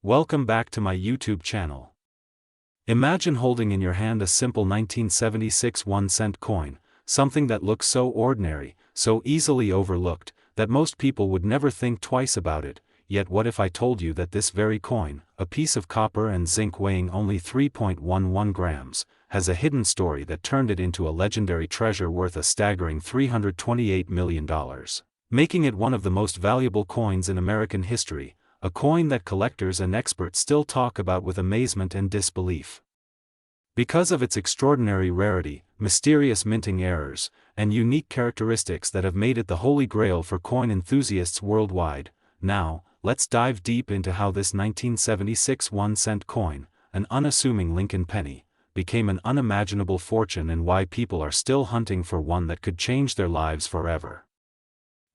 Welcome back to my YouTube channel. Imagine holding in your hand a simple 1976 1-cent coin, something that looks so ordinary, so easily overlooked, that most people would never think twice about it. Yet what if I told you that this very coin, a piece of copper and zinc weighing only 3.11 grams, has a hidden story that turned it into a legendary treasure worth a staggering $328 million, making it one of the most valuable coins in American history, a coin that collectors and experts still talk about with amazement and disbelief. Because of its extraordinary rarity, mysterious minting errors, and unique characteristics that have made it the holy grail for coin enthusiasts worldwide. Now, let's dive deep into how this 1976 1-cent coin, an unassuming Lincoln penny, became an unimaginable fortune and why people are still hunting for one that could change their lives forever.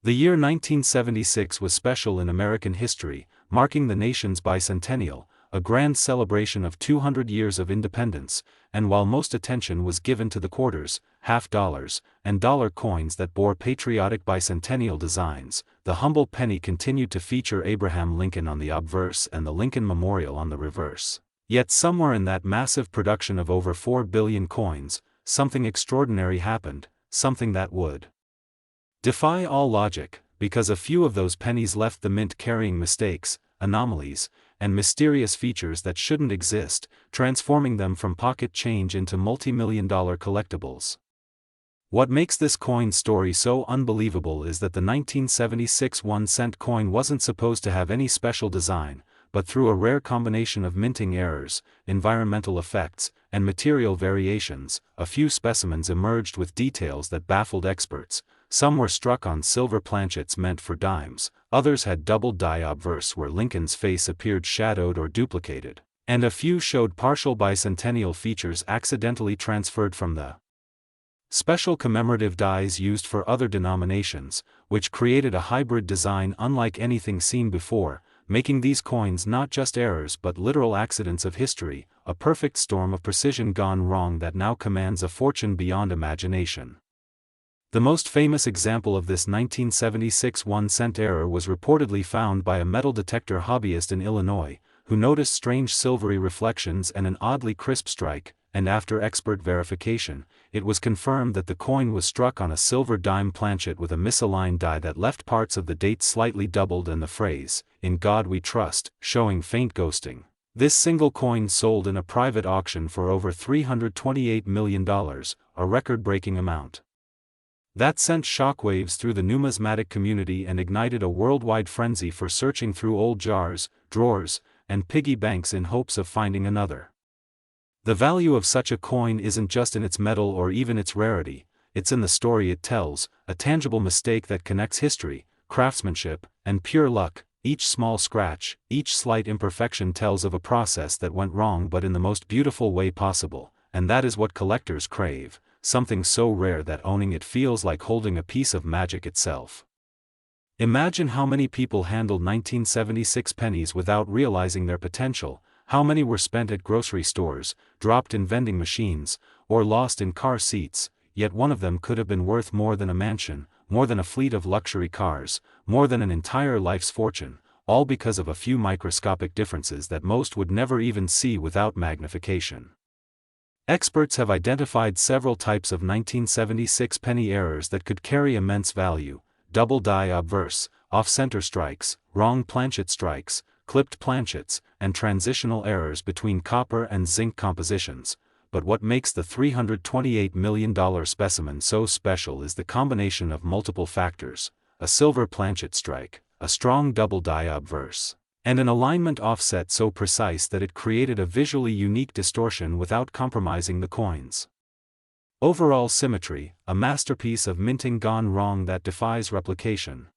The year 1976 was special in American history, marking the nation's bicentennial, a grand celebration of 200 years of independence, and while most attention was given to the quarters, half dollars, and dollar coins that bore patriotic bicentennial designs, the humble penny continued to feature Abraham Lincoln on the obverse and the Lincoln Memorial on the reverse. Yet somewhere in that massive production of over 4 billion coins, something extraordinary happened, something that would defy all logic, because a few of those pennies left the mint carrying mistakes, anomalies, and mysterious features that shouldn't exist, transforming them from pocket change into multi-million-dollar collectibles. What makes this coin story so unbelievable is that the 1976 1-cent coin wasn't supposed to have any special design, but through a rare combination of minting errors, environmental effects, and material variations, a few specimens emerged with details that baffled experts. Some were struck on silver planchets meant for dimes, others had double die obverse where Lincoln's face appeared shadowed or duplicated, and a few showed partial bicentennial features accidentally transferred from the special commemorative dies used for other denominations, which created a hybrid design unlike anything seen before, making these coins not just errors but literal accidents of history, a perfect storm of precision gone wrong that now commands a fortune beyond imagination. The most famous example of this 1976 1-cent error was reportedly found by a metal detector hobbyist in Illinois, who noticed strange silvery reflections and an oddly crisp strike, and after expert verification, it was confirmed that the coin was struck on a silver dime planchet with a misaligned die that left parts of the date slightly doubled and the phrase, "In God We Trust," showing faint ghosting. This single coin sold in a private auction for over $328 million, a record-breaking amount. That sent shockwaves through the numismatic community and ignited a worldwide frenzy for searching through old jars, drawers, and piggy banks in hopes of finding another. The value of such a coin isn't just in its metal or even its rarity, it's in the story it tells, a tangible mistake that connects history, craftsmanship, and pure luck. Each small scratch, each slight imperfection tells of a process that went wrong but in the most beautiful way possible, and that is what collectors crave. Something so rare that owning it feels like holding a piece of magic itself. Imagine how many people handled 1976 pennies without realizing their potential, how many were spent at grocery stores, dropped in vending machines, or lost in car seats, yet one of them could have been worth more than a mansion, more than a fleet of luxury cars, more than an entire life's fortune, all because of a few microscopic differences that most would never even see without magnification. Experts have identified several types of 1976 penny errors that could carry immense value: double die obverse, off-center strikes, wrong planchet strikes, clipped planchets, and transitional errors between copper and zinc compositions. But what makes the $328 million specimen so special is the combination of multiple factors: a silver planchet strike, a strong double die obverse, and an alignment offset so precise that it created a visually unique distortion without compromising the coin's overall symmetry, a masterpiece of minting gone wrong that defies replication.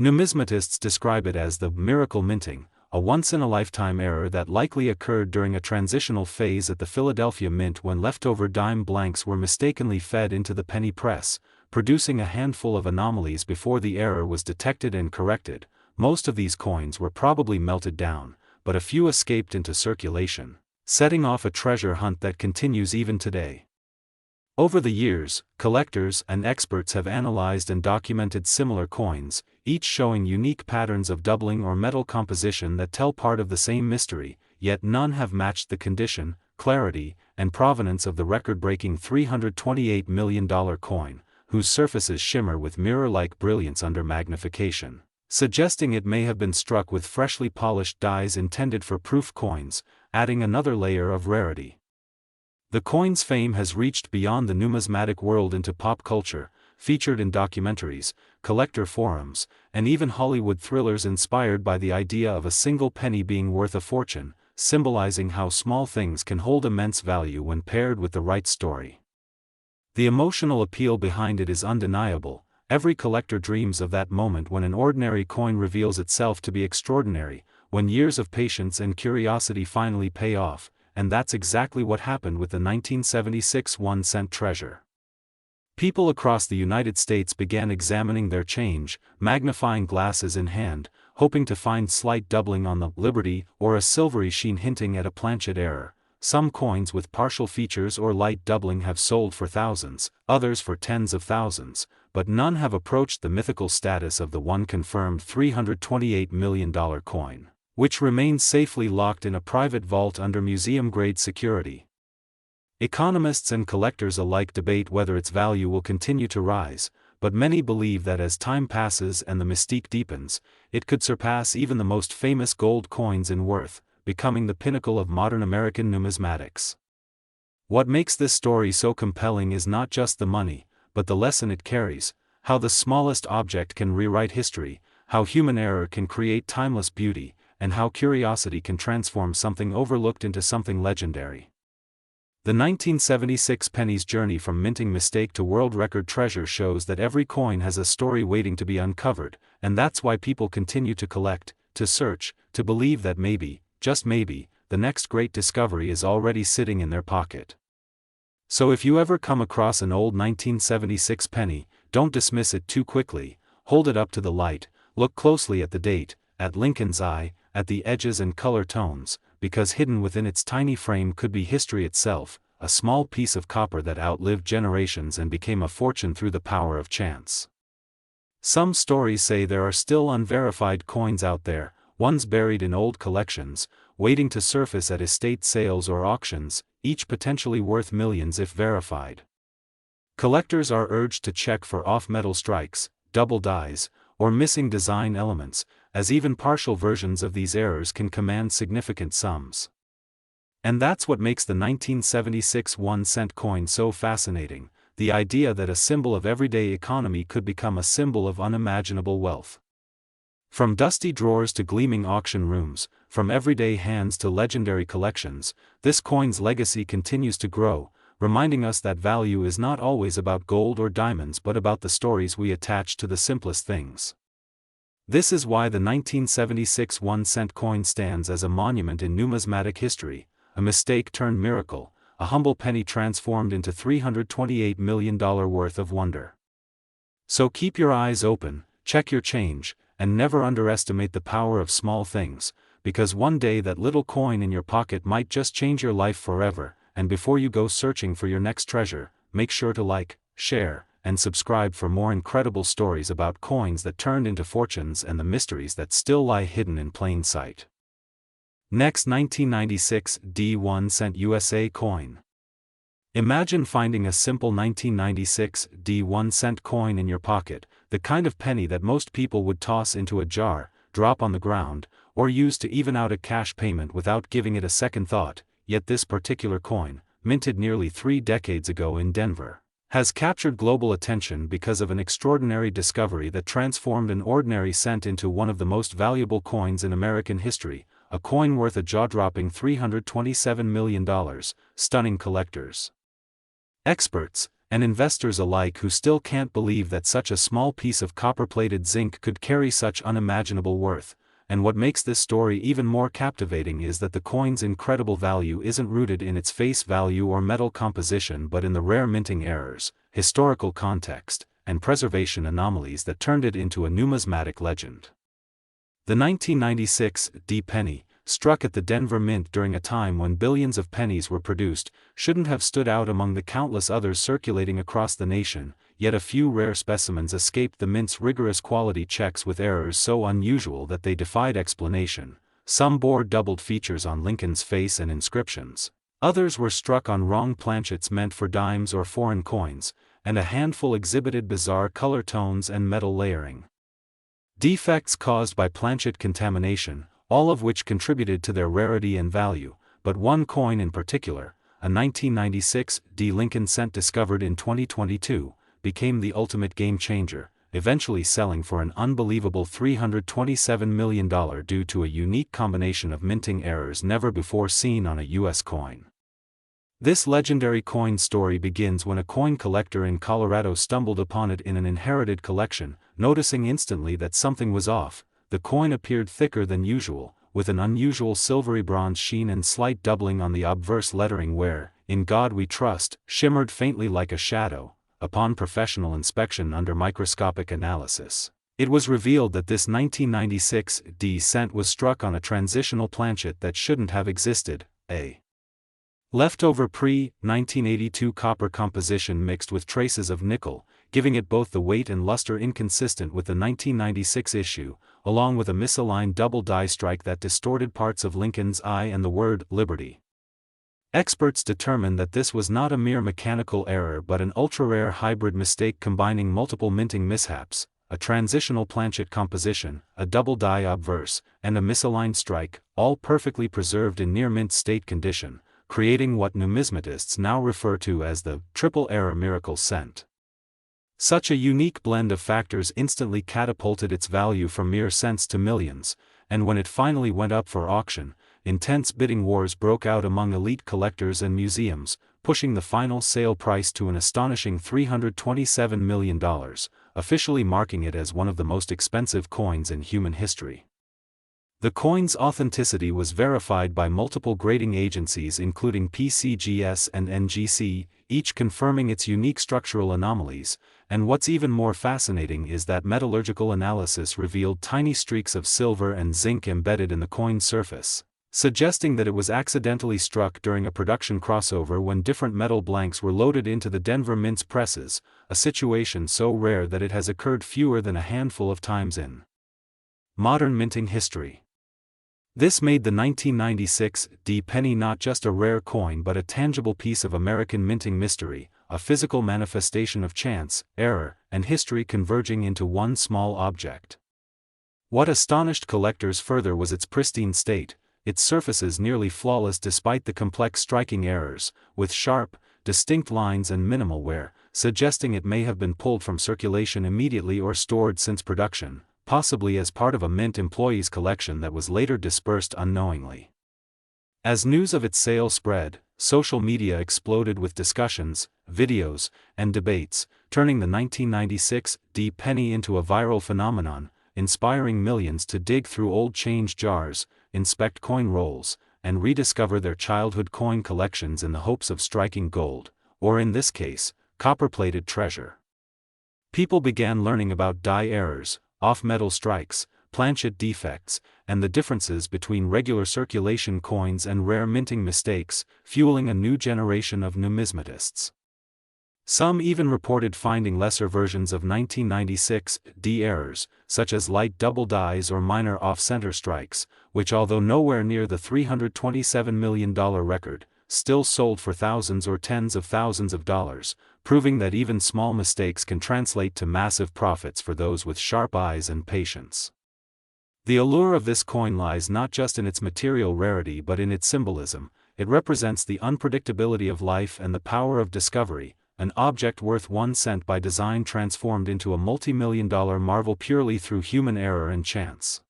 Numismatists describe it as the miracle minting, a once-in-a-lifetime error that likely occurred during a transitional phase at the Philadelphia Mint when leftover dime blanks were mistakenly fed into the penny press, producing a handful of anomalies before the error was detected and corrected. Most of these coins were probably melted down, but a few escaped into circulation, setting off a treasure hunt that continues even today. Over the years, collectors and experts have analyzed and documented similar coins, each showing unique patterns of doubling or metal composition that tell part of the same mystery, yet none have matched the condition, clarity, and provenance of the record-breaking $328 million coin, whose surfaces shimmer with mirror-like brilliance under magnification, suggesting it may have been struck with freshly polished dies intended for proof coins, adding another layer of rarity. The coin's fame has reached beyond the numismatic world into pop culture, featured in documentaries, collector forums, and even Hollywood thrillers inspired by the idea of a single penny being worth a fortune, symbolizing how small things can hold immense value when paired with the right story. The emotional appeal behind it is undeniable. Every collector dreams of that moment when an ordinary coin reveals itself to be extraordinary, when years of patience and curiosity finally pay off, and that's exactly what happened with the 1976 1-cent treasure. People across the United States began examining their change, magnifying glasses in hand, hoping to find slight doubling on the Liberty or a silvery sheen hinting at a planchet error. Some coins with partial features or light doubling have sold for thousands, others for tens of thousands, but none have approached the mythical status of the one confirmed $328 million coin, which remains safely locked in a private vault under museum-grade security. Economists and collectors alike debate whether its value will continue to rise, but many believe that as time passes and the mystique deepens, it could surpass even the most famous gold coins in worth, becoming the pinnacle of modern American numismatics. What makes this story so compelling is not just the money, but the lesson it carries, how the smallest object can rewrite history, how human error can create timeless beauty, and how curiosity can transform something overlooked into something legendary. The 1976 Pennies journey from minting mistake to world record treasure shows that every coin has a story waiting to be uncovered, and that's why people continue to collect, to search, to believe that maybe, just maybe, the next great discovery is already sitting in their pocket. So if you ever come across an old 1976 penny, don't dismiss it too quickly, hold it up to the light, look closely at the date, at Lincoln's eye, at the edges and color tones, because hidden within its tiny frame could be history itself, a small piece of copper that outlived generations and became a fortune through the power of chance. Some stories say there are still unverified coins out there, ones buried in old collections, waiting to surface at estate sales or auctions, each potentially worth millions if verified. Collectors are urged to check for off-metal strikes, double dies, or missing design elements, as even partial versions of these errors can command significant sums. And that's what makes the 1976 1-cent coin so fascinating, the idea that a symbol of everyday economy could become a symbol of unimaginable wealth. From dusty drawers to gleaming auction rooms, from everyday hands to legendary collections, this coin's legacy continues to grow, reminding us that value is not always about gold or diamonds but about the stories we attach to the simplest things. This is why the 1976 1-cent coin stands as a monument in numismatic history, a mistake turned miracle, a humble penny transformed into $328 million worth of wonder. So keep your eyes open, check your change, and never underestimate the power of small things, because one day that little coin in your pocket might just change your life forever. And before you go searching for your next treasure, make sure to like, share, and subscribe for more incredible stories about coins that turned into fortunes and the mysteries that still lie hidden in plain sight. Next, 1996 1-cent USA coin. Imagine finding a simple 1996 1-cent coin in your pocket, the kind of penny that most people would toss into a jar, drop on the ground, or use to even out a cash payment without giving it a second thought. Yet this particular coin, minted nearly 3 decades ago in Denver, has captured global attention because of an extraordinary discovery that transformed an ordinary cent into one of the most valuable coins in American history, a coin worth a jaw-dropping $327 million, stunning collectors, experts, and investors alike who still can't believe that such a small piece of copper-plated zinc could carry such unimaginable worth. And what makes this story even more captivating is that the coin's incredible value isn't rooted in its face value or metal composition but in the rare minting errors, historical context, and preservation anomalies that turned it into a numismatic legend. The 1996 penny, struck at the Denver Mint during a time when billions of pennies were produced, shouldn't have stood out among the countless others circulating across the nation, yet a few rare specimens escaped the Mint's rigorous quality checks with errors so unusual that they defied explanation. Some bore doubled features on Lincoln's face and inscriptions. Others were struck on wrong planchets meant for dimes or foreign coins, and a handful exhibited bizarre color tones and metal layering. Defects caused by planchet contamination, all of which contributed to their rarity and value, but one coin in particular, a 1996 D Lincoln cent discovered in 2022, became the ultimate game-changer, eventually selling for an unbelievable $327 million due to a unique combination of minting errors never before seen on a U.S. coin. This legendary coin story begins when a coin collector in Colorado stumbled upon it in an inherited collection. Noticing instantly that something was off, the coin appeared thicker than usual, with an unusual silvery bronze sheen and slight doubling on the obverse lettering where, "In God We Trust," shimmered faintly like a shadow. Upon professional inspection under microscopic analysis, it was revealed that this 1996 D cent was struck on a transitional planchet that shouldn't have existed, a leftover pre-1982 copper composition mixed with traces of nickel, giving it both the weight and luster inconsistent with the 1996 issue, along with a misaligned double die strike that distorted parts of Lincoln's eye and the word "Liberty." Experts determined that this was not a mere mechanical error but an ultra-rare hybrid mistake combining multiple minting mishaps, a transitional planchet composition, a double die obverse, and a misaligned strike, all perfectly preserved in near-mint state condition, creating what numismatists now refer to as the triple error miracle cent. Such a unique blend of factors instantly catapulted its value from mere cents to millions, and when it finally went up for auction, intense bidding wars broke out among elite collectors and museums, pushing the final sale price to an astonishing $327 million, officially marking it as one of the most expensive coins in human history. The coin's authenticity was verified by multiple grading agencies including PCGS and NGC, each confirming its unique structural anomalies, and what's even more fascinating is that metallurgical analysis revealed tiny streaks of silver and zinc embedded in the coin's surface, suggesting that it was accidentally struck during a production crossover when different metal blanks were loaded into the Denver Mint's presses, a situation so rare that it has occurred fewer than a handful of times in modern minting history. This made the 1996 D penny not just a rare coin but a tangible piece of American minting mystery, a physical manifestation of chance, error, and history converging into one small object. What astonished collectors further was its pristine state, its surfaces nearly flawless despite the complex striking errors, with sharp, distinct lines and minimal wear, suggesting it may have been pulled from circulation immediately or stored since production, possibly as part of a Mint employee's collection that was later dispersed unknowingly. As news of its sale spread, social media exploded with discussions, videos, and debates, turning the 1996 D penny into a viral phenomenon, inspiring millions to dig through old change jars, inspect coin rolls, and rediscover their childhood coin collections in the hopes of striking gold, or in this case, copper-plated treasure. People began learning about die errors, off-metal strikes, planchet defects, and the differences between regular circulation coins and rare minting mistakes, fueling a new generation of numismatists. Some even reported finding lesser versions of 1996 D errors, such as light double dies or minor off-center strikes, which although nowhere near the $327 million record, still sold for thousands or tens of thousands of dollars, proving that even small mistakes can translate to massive profits for those with sharp eyes and patience. The allure of this coin lies not just in its material rarity but in its symbolism. It represents the unpredictability of life and the power of discovery, an object worth 1 cent by design transformed into a multi-million-dollar marvel purely through human error and chance.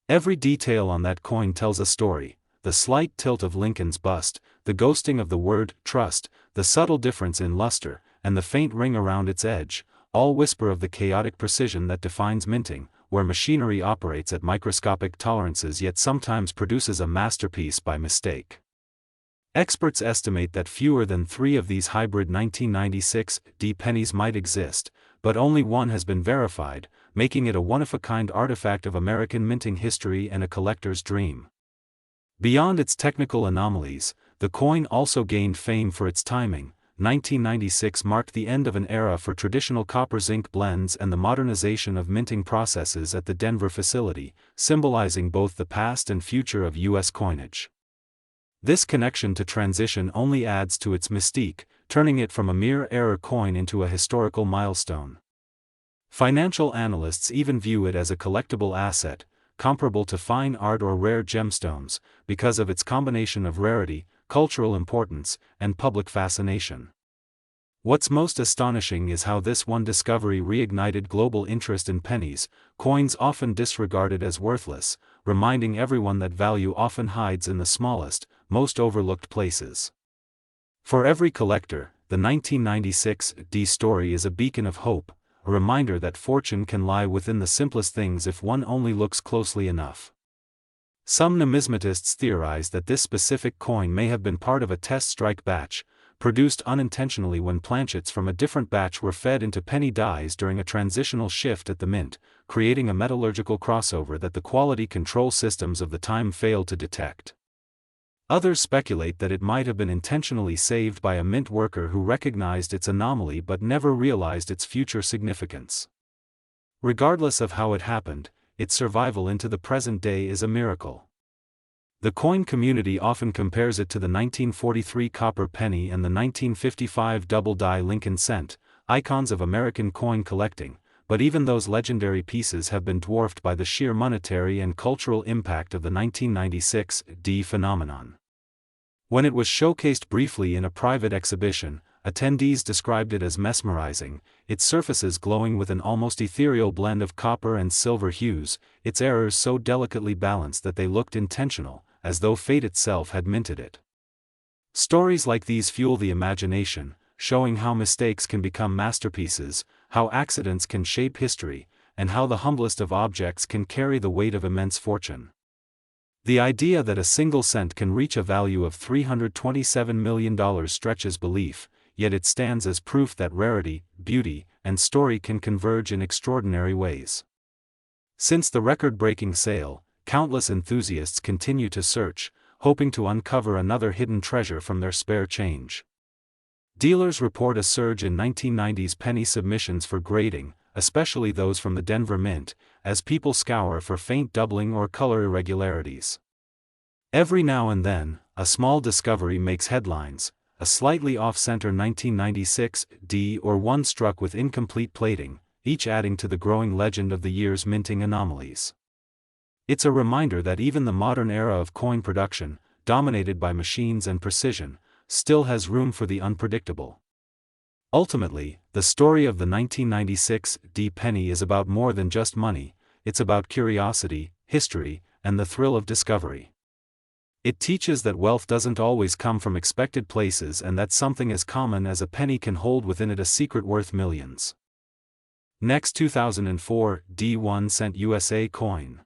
Every detail on that coin tells a story: the slight tilt of Lincoln's bust, the ghosting of the word "trust," the subtle difference in luster, and the faint ring around its edge, all whisper of the chaotic precision that defines minting, where machinery operates at microscopic tolerances yet sometimes produces a masterpiece by mistake. Experts estimate that fewer than 3 of these hybrid 1996 D pennies might exist, but only one has been verified, making it a one-of-a-kind artifact of American minting history and a collector's dream. Beyond its technical anomalies, the coin also gained fame for its timing. 1996 marked the end of an era for traditional copper-zinc blends and the modernization of minting processes at the Denver facility, symbolizing both the past and future of U.S. coinage. This connection to transition only adds to its mystique, turning it from a mere error coin into a historical milestone. Financial analysts even view it as a collectible asset, comparable to fine art or rare gemstones, because of its combination of rarity, cultural importance, and public fascination. What's most astonishing is how this one discovery reignited global interest in pennies, coins often disregarded as worthless, reminding everyone that value often hides in the smallest, most overlooked places. For every collector, the 1996 D story is a beacon of hope, a reminder that fortune can lie within the simplest things if one only looks closely enough. Some numismatists theorize that this specific coin may have been part of a test strike batch, produced unintentionally when planchets from a different batch were fed into penny dies during a transitional shift at the mint, creating a metallurgical crossover that the quality control systems of the time failed to detect. Others speculate that it might have been intentionally saved by a mint worker who recognized its anomaly but never realized its future significance. Regardless of how it happened, its survival into the present day is a miracle. The coin community often compares it to the 1943 copper penny and the 1955 double-die Lincoln cent, icons of American coin collecting, but even those legendary pieces have been dwarfed by the sheer monetary and cultural impact of the 1996 D phenomenon. When it was showcased briefly in a private exhibition, attendees described it as mesmerizing, its surfaces glowing with an almost ethereal blend of copper and silver hues, its errors so delicately balanced that they looked intentional, as though fate itself had minted it. Stories like these fuel the imagination, showing how mistakes can become masterpieces, how accidents can shape history, and how the humblest of objects can carry the weight of immense fortune. The idea that a single cent can reach a value of $327 million stretches belief, yet it stands as proof that rarity, beauty, and story can converge in extraordinary ways. Since the record-breaking sale, countless enthusiasts continue to search, hoping to uncover another hidden treasure from their spare change. Dealers report a surge in 1990s penny submissions for grading, especially those from the Denver Mint, as people scour for faint doubling or color irregularities. Every now and then, a small discovery makes headlines, a slightly off-center 1996 D or one struck with incomplete plating, each adding to the growing legend of the year's minting anomalies. It's a reminder that even the modern era of coin production, dominated by machines and precision, still has room for the unpredictable. Ultimately, the story of the 1996 D penny is about more than just money, it's about curiosity, history, and the thrill of discovery. It teaches that wealth doesn't always come from expected places and that something as common as a penny can hold within it a secret worth millions. Next, 2004 D1 cent USA coin.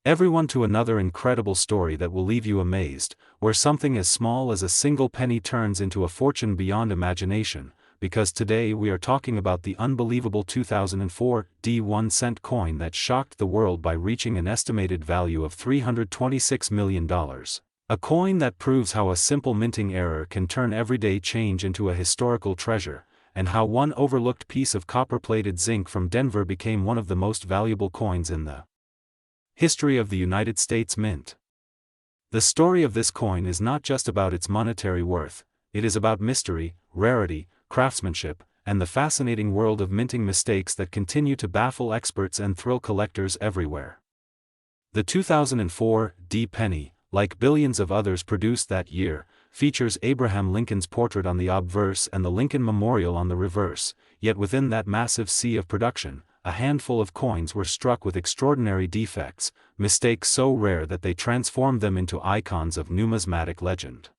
Everyone to another incredible story that will leave you amazed, where something as small as a single penny turns into a fortune beyond imagination, because today we are talking about the unbelievable 2004 D1 cent coin that shocked the world by reaching an estimated value of $326 million. A coin that proves how a simple minting error can turn everyday change into a historical treasure, and how one overlooked piece of copper-plated zinc from Denver became one of the most valuable coins in the history of the United States Mint. The story of this coin is not just about its monetary worth, it is about mystery, rarity, craftsmanship, and the fascinating world of minting mistakes that continue to baffle experts and thrill collectors everywhere. The 2004 D penny, like billions of others produced that year, features Abraham Lincoln's portrait on the obverse and the Lincoln Memorial on the reverse, yet within that massive sea of production, a handful of coins were struck with extraordinary defects, mistakes so rare that they transformed them into icons of numismatic legend.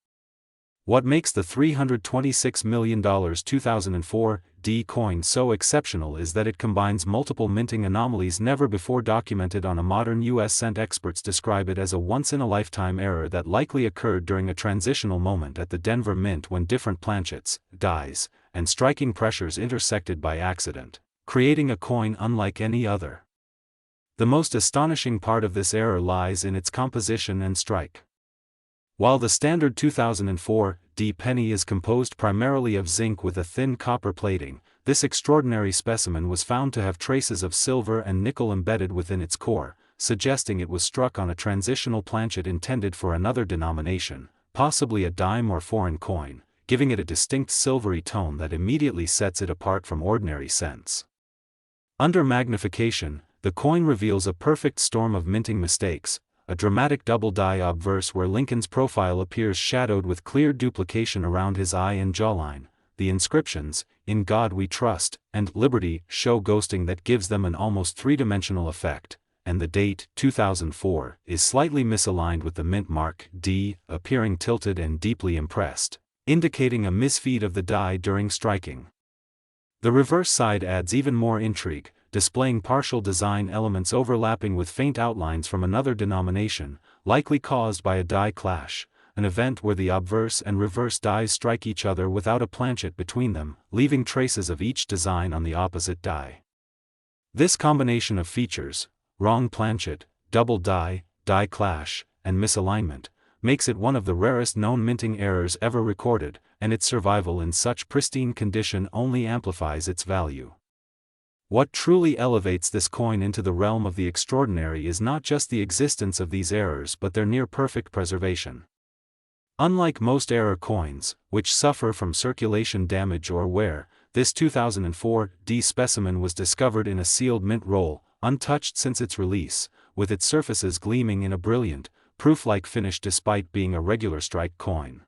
What makes the $326 million 2004 D coin so exceptional is that it combines multiple minting anomalies never before documented on a modern U.S. cent. Experts describe it as a once-in-a-lifetime error that likely occurred during a transitional moment at the Denver Mint when different planchets, dies, and striking pressures intersected by accident, creating a coin unlike any other. The most astonishing part of this error lies in its composition and strike. While the standard 2004D penny is composed primarily of zinc with a thin copper plating, this extraordinary specimen was found to have traces of silver and nickel embedded within its core, suggesting it was struck on a transitional planchet intended for another denomination, possibly a dime or foreign coin, giving it a distinct silvery tone that immediately sets it apart from ordinary cents. Under magnification, the coin reveals a perfect storm of minting mistakes, a dramatic double-die obverse where Lincoln's profile appears shadowed with clear duplication around his eye and jawline, the inscriptions, "In God We Trust," and "Liberty," show ghosting that gives them an almost three-dimensional effect, and the date, 2004, is slightly misaligned with the mint mark, D, appearing tilted and deeply impressed, indicating a misfeed of the die during striking. The reverse side adds even more intrigue, displaying partial design elements overlapping with faint outlines from another denomination, likely caused by a die clash, an event where the obverse and reverse dies strike each other without a planchet between them, leaving traces of each design on the opposite die. This combination of features, wrong planchet, double die, die clash, and misalignment, makes it one of the rarest known minting errors ever recorded, and its survival in such pristine condition only amplifies its value. What truly elevates this coin into the realm of the extraordinary is not just the existence of these errors but their near-perfect preservation. Unlike most error coins, which suffer from circulation damage or wear, this 2004D specimen was discovered in a sealed mint roll, untouched since its release, with its surfaces gleaming in a brilliant, proof-like finish despite being a regular strike coin.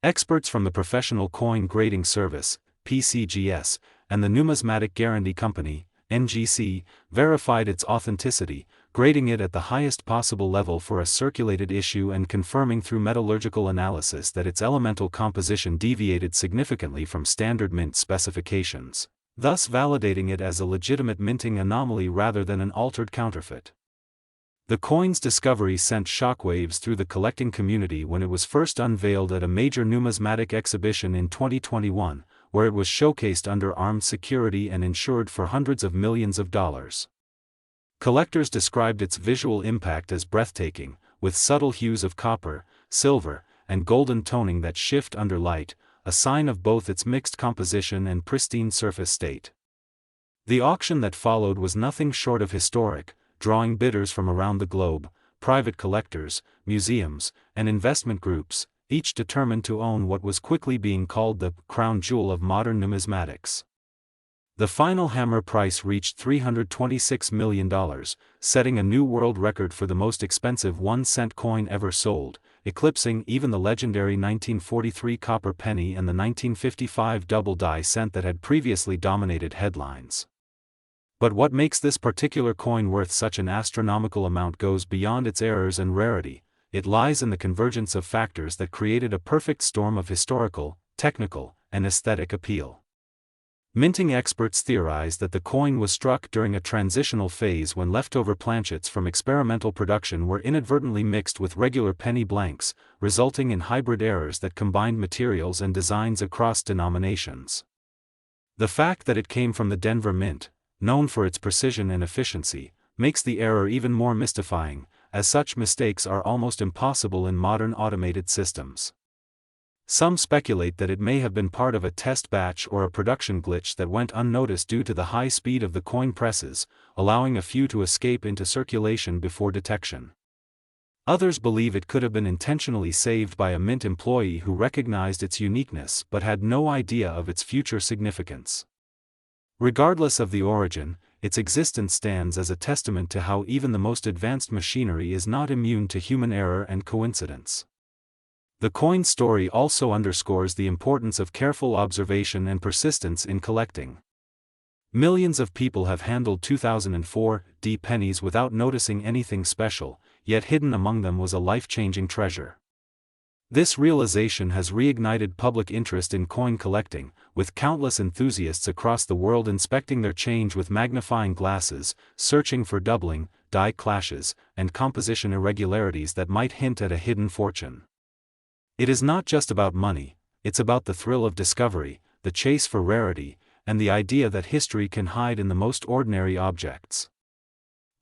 Experts from the Professional Coin Grading Service, PCGS, and the Numismatic Guarantee Company, NGC, verified its authenticity, grading it at the highest possible level for a circulated issue and confirming through metallurgical analysis that its elemental composition deviated significantly from standard mint specifications, thus validating it as a legitimate minting anomaly rather than an altered counterfeit. The coin's discovery sent shockwaves through the collecting community when it was first unveiled at a major numismatic exhibition in 2021, where it was showcased under armed security and insured for hundreds of millions of dollars. Collectors described its visual impact as breathtaking, with subtle hues of copper, silver, and golden toning that shift under light, a sign of both its mixed composition and pristine surface state. The auction that followed was nothing short of historic, drawing bidders from around the globe, private collectors, museums, and investment groups, each determined to own what was quickly being called the crown jewel of modern numismatics. The final hammer price reached $326 million, setting a new world record for the most expensive 1-cent coin ever sold, eclipsing even the legendary 1943 copper penny and the 1955 double-die cent that had previously dominated headlines. But what makes this particular coin worth such an astronomical amount goes beyond its errors and rarity. It lies in the convergence of factors that created a perfect storm of historical, technical, and aesthetic appeal. Minting experts theorize that the coin was struck during a transitional phase when leftover planchets from experimental production were inadvertently mixed with regular penny blanks, resulting in hybrid errors that combined materials and designs across denominations. The fact that it came from the Denver Mint, known for its precision and efficiency, makes the error even more mystifying, as such mistakes are almost impossible in modern automated systems. Some speculate that it may have been part of a test batch or a production glitch that went unnoticed due to the high speed of the coin presses, allowing a few to escape into circulation before detection. Others believe it could have been intentionally saved by a mint employee who recognized its uniqueness but had no idea of its future significance. Regardless of the origin, its existence stands as a testament to how even the most advanced machinery is not immune to human error and coincidence. The coin story also underscores the importance of careful observation and persistence in collecting. Millions of people have handled 2004D pennies without noticing anything special, yet hidden among them was a life-changing treasure. This realization has reignited public interest in coin collecting, with countless enthusiasts across the world inspecting their change with magnifying glasses, searching for doubling, die clashes, and composition irregularities that might hint at a hidden fortune. It is not just about money, it's about the thrill of discovery, the chase for rarity, and the idea that history can hide in the most ordinary objects.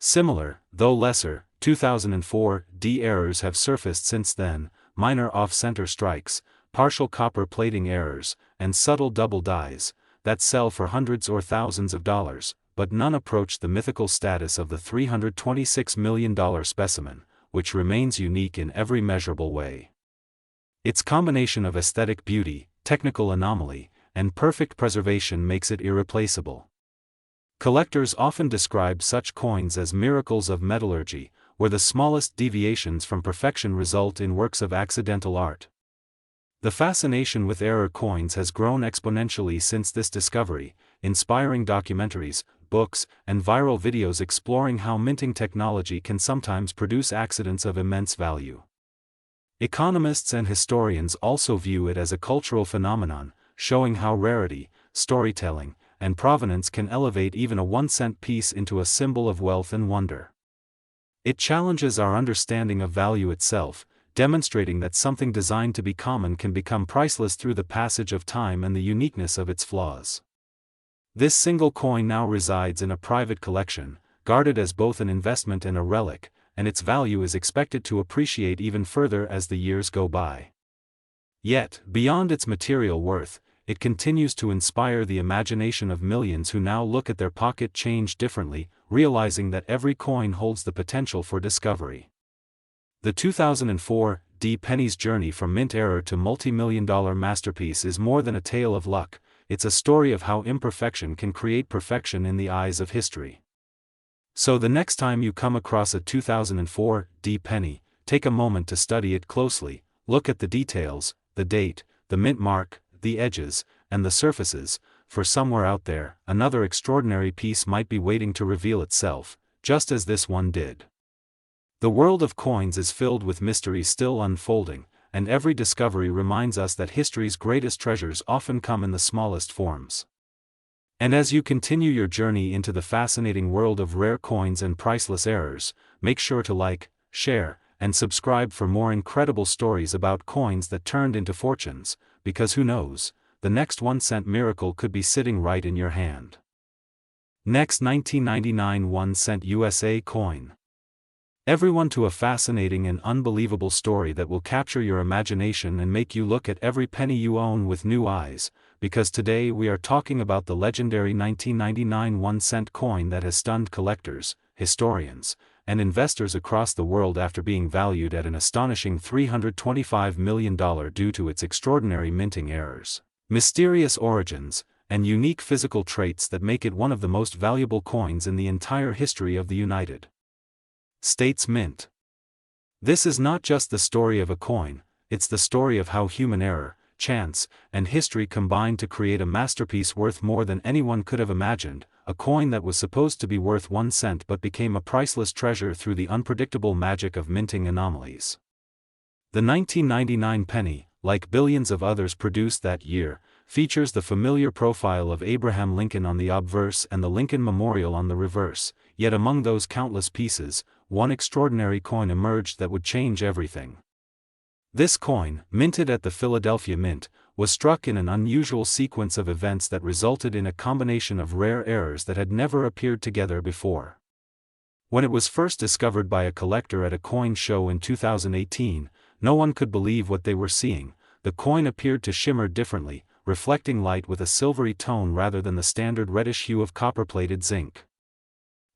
Similar, though lesser, 2004D errors have surfaced since then, minor off-center strikes, partial copper plating errors, and subtle double dyes, that sell for hundreds or thousands of dollars, but none approach the mythical status of the $326 million specimen, which remains unique in every measurable way. Its combination of aesthetic beauty, technical anomaly, and perfect preservation makes it irreplaceable. Collectors often describe such coins as miracles of metallurgy, where the smallest deviations from perfection result in works of accidental art. The fascination with error coins has grown exponentially since this discovery, inspiring documentaries, books, and viral videos exploring how minting technology can sometimes produce accidents of immense value. Economists and historians also view it as a cultural phenomenon, showing how rarity, storytelling, and provenance can elevate even a 1-cent piece into a symbol of wealth and wonder. It challenges our understanding of value itself, demonstrating that something designed to be common can become priceless through the passage of time and the uniqueness of its flaws. This single coin now resides in a private collection, guarded as both an investment and a relic, and its value is expected to appreciate even further as the years go by. Yet, beyond its material worth, it continues to inspire the imagination of millions who now look at their pocket change differently, realizing that every coin holds the potential for discovery. The 2004 Pennies journey from mint error to multi-million-dollar masterpiece is more than a tale of luck, it's a story of how imperfection can create perfection in the eyes of history. So the next time you come across a 2004 penny, take a moment to study it closely, look at the details, the date, the mint mark, the edges, and the surfaces, for somewhere out there, another extraordinary piece might be waiting to reveal itself, just as this one did. The world of coins is filled with mysteries still unfolding, and every discovery reminds us that history's greatest treasures often come in the smallest forms. And as you continue your journey into the fascinating world of rare coins and priceless errors, make sure to like, share, and subscribe for more incredible stories about coins that turned into fortunes, because who knows, the next 1-cent miracle could be sitting right in your hand. Next, 1999 1-cent USA coin. Everyone to a fascinating and unbelievable story that will capture your imagination and make you look at every penny you own with new eyes, because today we are talking about the legendary 1999 1-cent coin that has stunned collectors, historians, and investors across the world after being valued at an astonishing $325 million due to its extraordinary minting errors, mysterious origins, and unique physical traits that make it one of the most valuable coins in the entire history of the United States Mint. This is not just the story of a coin, it's the story of how human error, chance, and history combined to create a masterpiece worth more than anyone could have imagined, a coin that was supposed to be worth 1 cent but became a priceless treasure through the unpredictable magic of minting anomalies. The 1999 penny, like billions of others produced that year, features the familiar profile of Abraham Lincoln on the obverse and the Lincoln Memorial on the reverse, yet among those countless pieces, one extraordinary coin emerged that would change everything. This coin, minted at the Philadelphia Mint, was struck in an unusual sequence of events that resulted in a combination of rare errors that had never appeared together before. When it was first discovered by a collector at a coin show in 2018, no one could believe what they were seeing. The coin appeared to shimmer differently, reflecting light with a silvery tone rather than the standard reddish hue of copper-plated zinc.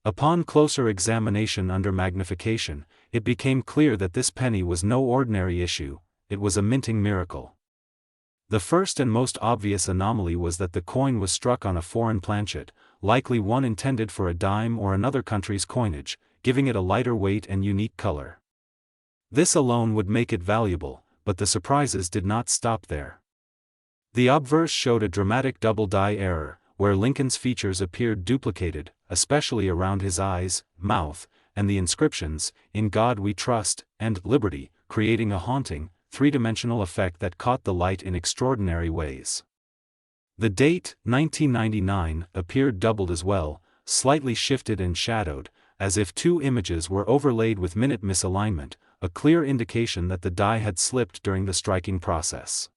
Upon closer examination under magnification, it became clear that this penny was no ordinary issue, it was a minting miracle. The first and most obvious anomaly was that the coin was struck on a foreign planchet, likely one intended for a dime or another country's coinage, giving it a lighter weight and unique color. This alone would make it valuable, but the surprises did not stop there. The obverse showed a dramatic double die error, where Lincoln's features appeared duplicated, especially around his eyes, mouth, and the inscriptions, "In God We Trust," and "Liberty," creating a haunting, three-dimensional effect that caught the light in extraordinary ways. The date, 1999, appeared doubled as well, slightly shifted and shadowed, as if two images were overlaid with minute misalignment, a clear indication that the die had slipped during the striking process.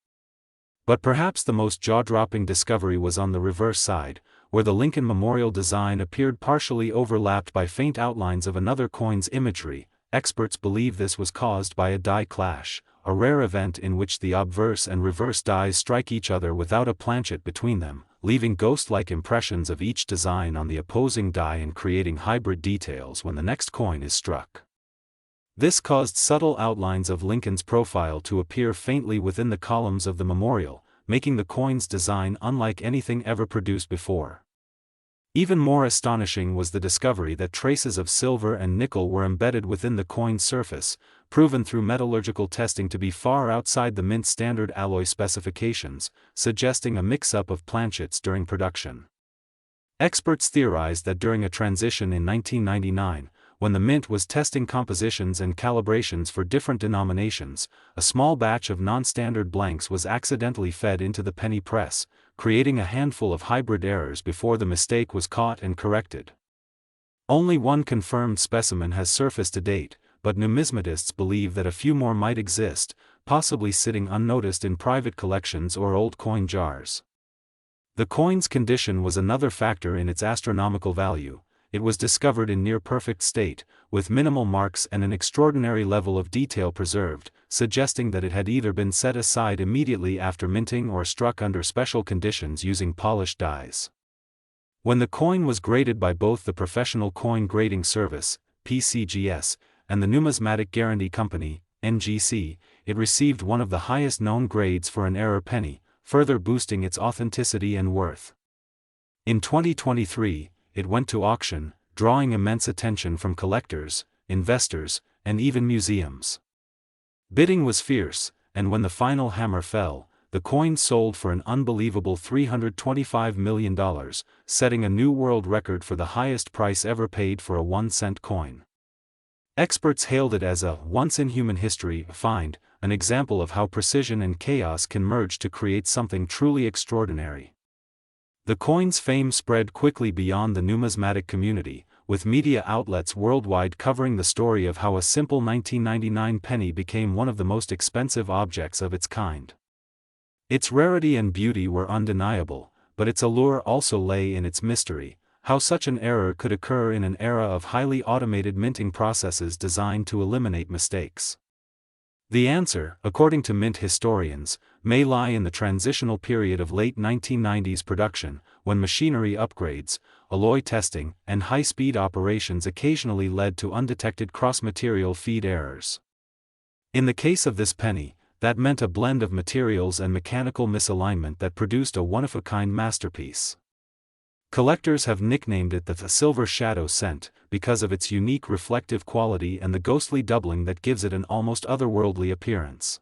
But perhaps the most jaw-dropping discovery was on the reverse side, where the Lincoln Memorial design appeared partially overlapped by faint outlines of another coin's imagery. Experts believe this was caused by a die clash, a rare event in which the obverse and reverse dies strike each other without a planchet between them, leaving ghost-like impressions of each design on the opposing die and creating hybrid details when the next coin is struck. This caused subtle outlines of Lincoln's profile to appear faintly within the columns of the memorial, making the coin's design unlike anything ever produced before. Even more astonishing was the discovery that traces of silver and nickel were embedded within the coin's surface, proven through metallurgical testing to be far outside the mint standard alloy specifications, suggesting a mix-up of planchets during production. Experts theorized that during a transition in 1999, when the mint was testing compositions and calibrations for different denominations, a small batch of non-standard blanks was accidentally fed into the penny press, creating a handful of hybrid errors before the mistake was caught and corrected. Only one confirmed specimen has surfaced to date, but numismatists believe that a few more might exist, possibly sitting unnoticed in private collections or old coin jars. The coin's condition was another factor in its astronomical value. It was discovered in near-perfect state, with minimal marks and an extraordinary level of detail preserved, suggesting that it had either been set aside immediately after minting or struck under special conditions using polished dies. When the coin was graded by both the Professional Coin Grading Service, PCGS, and the Numismatic Guarantee Company, NGC, it received one of the highest known grades for an error penny, further boosting its authenticity and worth. In 2023, it went to auction, drawing immense attention from collectors, investors, and even museums. Bidding was fierce, and when the final hammer fell, the coin sold for an unbelievable $325 million, setting a new world record for the highest price ever paid for a 1-cent coin. Experts hailed it as a once-in-human-history find, an example of how precision and chaos can merge to create something truly extraordinary. The coin's fame spread quickly beyond the numismatic community, with media outlets worldwide covering the story of how a simple 1999 penny became one of the most expensive objects of its kind. Its rarity and beauty were undeniable, but its allure also lay in its mystery, how such an error could occur in an era of highly automated minting processes designed to eliminate mistakes. The answer, according to mint historians, may lie in the transitional period of late 1990s production, when machinery upgrades, alloy testing, and high-speed operations occasionally led to undetected cross-material feed errors. In the case of this penny, that meant a blend of materials and mechanical misalignment that produced a one-of-a-kind masterpiece. Collectors have nicknamed it the Silver Shadow Cent, because of its unique reflective quality and the ghostly doubling that gives it an almost otherworldly appearance.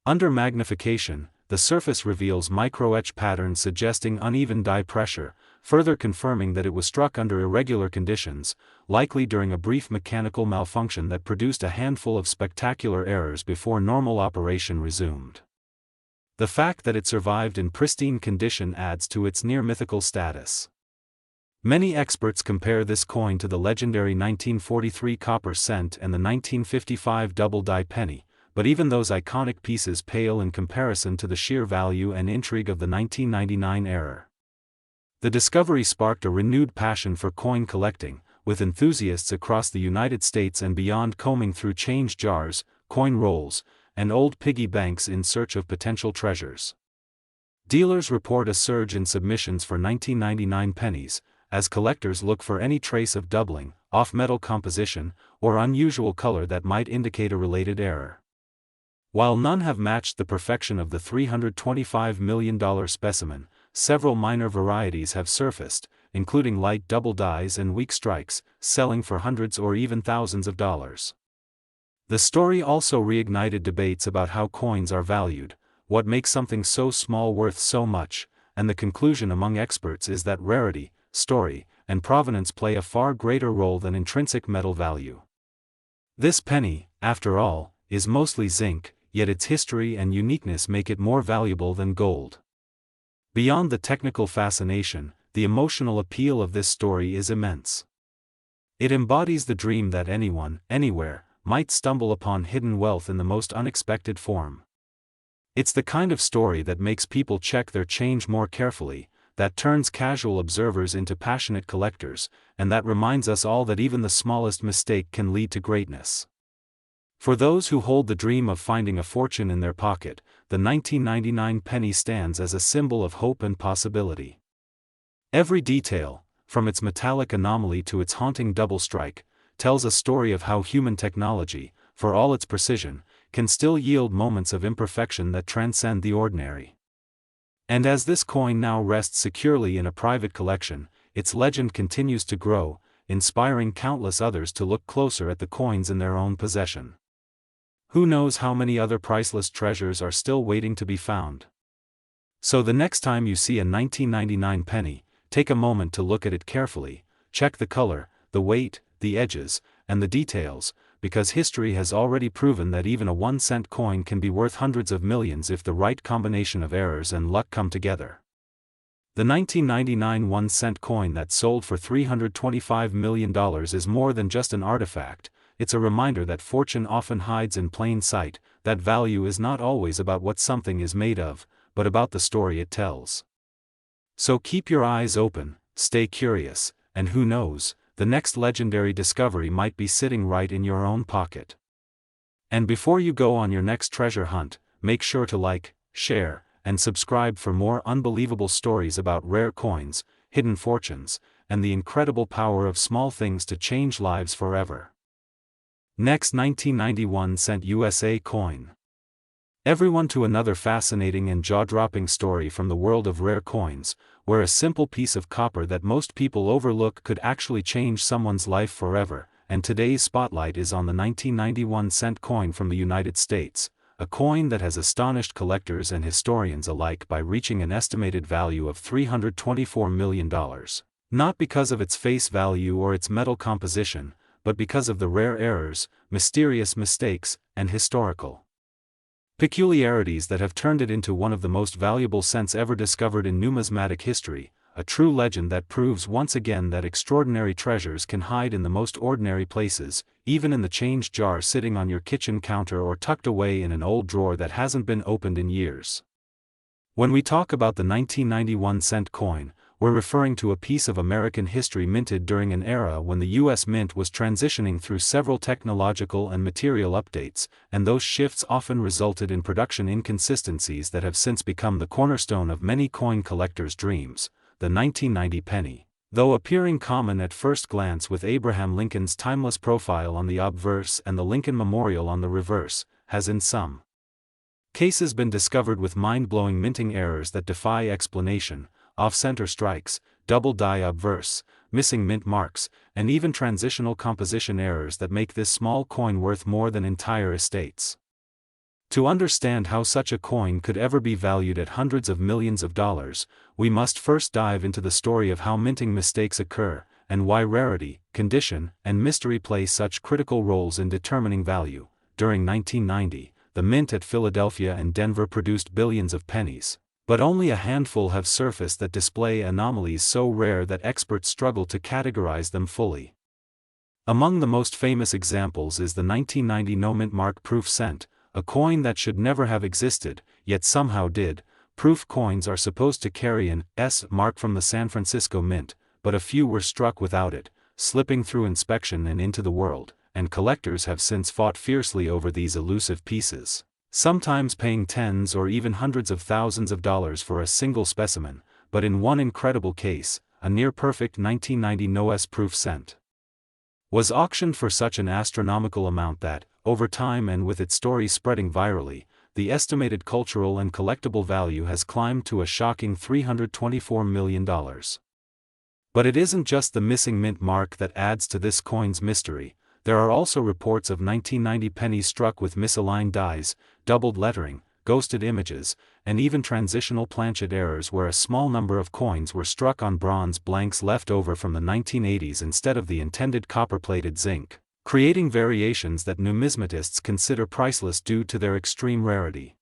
Under magnification, the surface reveals micro-etch patterns suggesting uneven die pressure, further confirming that it was struck under irregular conditions, likely during a brief mechanical malfunction that produced a handful of spectacular errors before normal operation resumed. The fact that it survived in pristine condition adds to its near-mythical status. Many experts compare this coin to the legendary 1943 copper cent and the 1955 double-die penny, but even those iconic pieces pale in comparison to the sheer value and intrigue of the 1999 error. The discovery sparked a renewed passion for coin collecting, with enthusiasts across the United States and beyond combing through change jars, coin rolls, and old piggy banks in search of potential treasures. Dealers report a surge in submissions for 1999 pennies, as collectors look for any trace of doubling, off-metal composition, or unusual color that might indicate a related error. While none have matched the perfection of the $325 million specimen, several minor varieties have surfaced, including light double dies and weak strikes, selling for hundreds or even thousands of dollars. The story also reignited debates about how coins are valued, what makes something so small worth so much, and the conclusion among experts is that rarity, story, and provenance play a far greater role than intrinsic metal value. This penny, after all, is mostly zinc, yet its history and uniqueness make it more valuable than gold. Beyond the technical fascination, the emotional appeal of this story is immense. It embodies the dream that anyone, anywhere, might stumble upon hidden wealth in the most unexpected form. It's the kind of story that makes people check their change more carefully, that turns casual observers into passionate collectors, and that reminds us all that even the smallest mistake can lead to greatness. For those who hold the dream of finding a fortune in their pocket, the 1999 penny stands as a symbol of hope and possibility. Every detail, from its metallic anomaly to its haunting double strike, tells a story of how human technology, for all its precision, can still yield moments of imperfection that transcend the ordinary. And as this coin now rests securely in a private collection, its legend continues to grow, inspiring countless others to look closer at the coins in their own possession. Who knows how many other priceless treasures are still waiting to be found? So the next time you see a 1999 penny, take a moment to look at it carefully, check the color, the weight, the edges, and the details, because history has already proven that even a 1-cent coin can be worth hundreds of millions if the right combination of errors and luck come together. The 1999 1-cent coin that sold for $325 million is more than just an artifact, it's a reminder that fortune often hides in plain sight, that value is not always about what something is made of, but about the story it tells. So keep your eyes open, stay curious, and who knows, the next legendary discovery might be sitting right in your own pocket. And before you go on your next treasure hunt, make sure to like, share, and subscribe for more unbelievable stories about rare coins, hidden fortunes, and the incredible power of small things to change lives forever. Next, 1991 cent USA coin. Everyone to another fascinating and jaw-dropping story from the world of rare coins, where a simple piece of copper that most people overlook could actually change someone's life forever, and today's spotlight is on the 1991 cent coin from the United States, a coin that has astonished collectors and historians alike by reaching an estimated value of $324 million. Not because of its face value or its metal composition, but because of the rare errors, mysterious mistakes, and historical peculiarities that have turned it into one of the most valuable cents ever discovered in numismatic history, a true legend that proves once again that extraordinary treasures can hide in the most ordinary places, even in the change jar sitting on your kitchen counter or tucked away in an old drawer that hasn't been opened in years. When we talk about the 1991 cent coin, we're referring to a piece of American history minted during an era when the U.S. Mint was transitioning through several technological and material updates, and those shifts often resulted in production inconsistencies that have since become the cornerstone of many coin collectors' dreams. The 1990 penny, though appearing common at first glance with Abraham Lincoln's timeless profile on the obverse and the Lincoln Memorial on the reverse, has in some cases been discovered with mind-blowing minting errors that defy explanation, off-center strikes, double die obverse, missing mint marks, and even transitional composition errors that make this small coin worth more than entire estates. To understand how such a coin could ever be valued at hundreds of millions of dollars, we must first dive into the story of how minting mistakes occur, and why rarity, condition, and mystery play such critical roles in determining value. During 1990, the mint at Philadelphia and Denver produced billions of pennies, but only a handful have surfaced that display anomalies so rare that experts struggle to categorize them fully. Among the most famous examples is the 1990 no-mint mark proof cent, a coin that should never have existed, yet somehow did. Proof coins are supposed to carry an S mark from the San Francisco Mint, but a few were struck without it, slipping through inspection and into the world, and collectors have since fought fiercely over these elusive pieces, sometimes paying tens or even hundreds of thousands of dollars for a single specimen, but in one incredible case, a near-perfect 1990 no-S proof cent was auctioned for such an astronomical amount that, over time and with its story spreading virally, the estimated cultural and collectible value has climbed to a shocking $324 million. But it isn't just the missing mint mark that adds to this coin's mystery. There are also reports of 1990 pennies struck with misaligned dies, doubled lettering, ghosted images, and even transitional planchet errors where a small number of coins were struck on bronze blanks left over from the 1980s instead of the intended copper-plated zinc, creating variations that numismatists consider priceless due to their extreme rarity.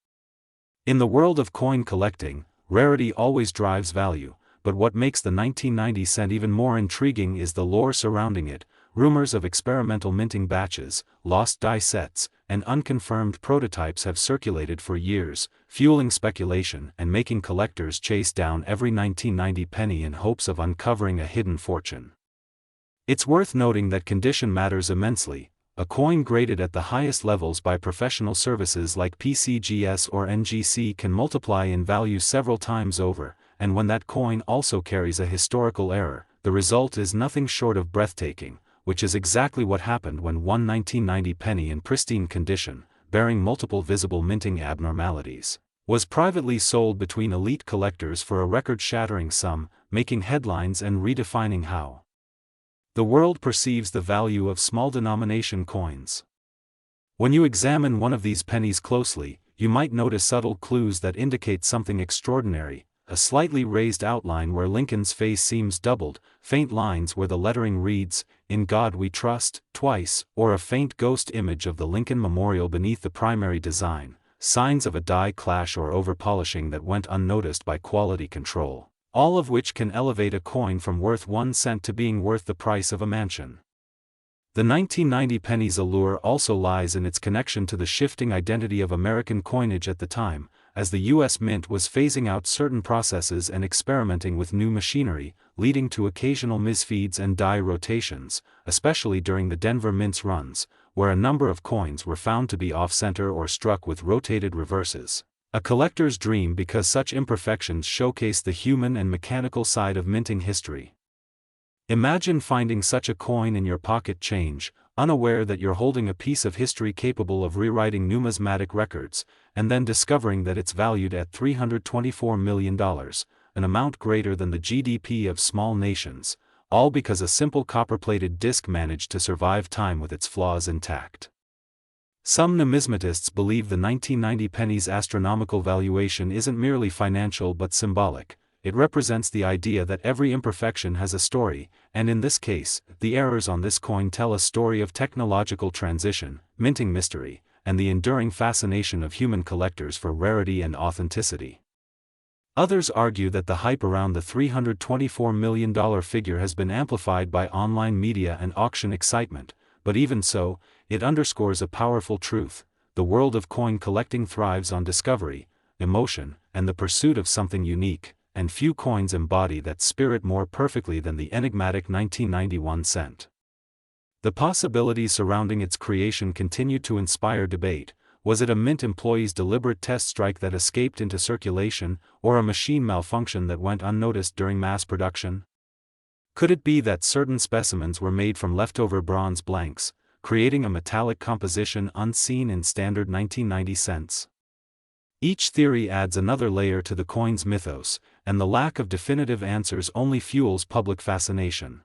In the world of coin collecting, rarity always drives value, but what makes the 1990 cent even more intriguing is the lore surrounding it. Rumors of experimental minting batches, lost die sets, and unconfirmed prototypes have circulated for years, fueling speculation and making collectors chase down every 1990 penny in hopes of uncovering a hidden fortune. It's worth noting that condition matters immensely. A coin graded at the highest levels by professional services like PCGS or NGC can multiply in value several times over, and when that coin also carries a historical error, the result is nothing short of breathtaking, which is exactly what happened when one 1990 penny in pristine condition, bearing multiple visible minting abnormalities, was privately sold between elite collectors for a record-shattering sum, making headlines and redefining how the world perceives the value of small-denomination coins. When you examine one of these pennies closely, you might notice subtle clues that indicate something extraordinary: a slightly raised outline where Lincoln's face seems doubled, faint lines where the lettering reads, "In God We Trust," twice, or a faint ghost image of the Lincoln Memorial beneath the primary design, signs of a die clash or overpolishing that went unnoticed by quality control, all of which can elevate a coin from worth 1 cent to being worth the price of a mansion. The 1990 penny's allure also lies in its connection to the shifting identity of American coinage at the time, as the U.S. Mint was phasing out certain processes and experimenting with new machinery, leading to occasional misfeeds and die rotations, especially during the Denver Mint's runs, where a number of coins were found to be off-center or struck with rotated reverses. A collector's dream because such imperfections showcase the human and mechanical side of minting history. Imagine finding such a coin in your pocket change, unaware that you're holding a piece of history capable of rewriting numismatic records, and then discovering that it's valued at $324 million, an amount greater than the GDP of small nations, all because a simple copper-plated disc managed to survive time with its flaws intact. Some numismatists believe the 1990 penny's astronomical valuation isn't merely financial but symbolic. It represents the idea that every imperfection has a story, and in this case, the errors on this coin tell a story of technological transition, minting mystery, and the enduring fascination of human collectors for rarity and authenticity. Others argue that the hype around the $324 million figure has been amplified by online media and auction excitement, but even so, it underscores a powerful truth: the world of coin collecting thrives on discovery, emotion, and the pursuit of something unique, and few coins embody that spirit more perfectly than the enigmatic 1991 cent. The possibilities surrounding its creation continue to inspire debate. Was it a mint employee's deliberate test strike that escaped into circulation, or a machine malfunction that went unnoticed during mass production? Could it be that certain specimens were made from leftover bronze blanks, creating a metallic composition unseen in standard 1990 cents? Each theory adds another layer to the coin's mythos, and the lack of definitive answers only fuels public fascination.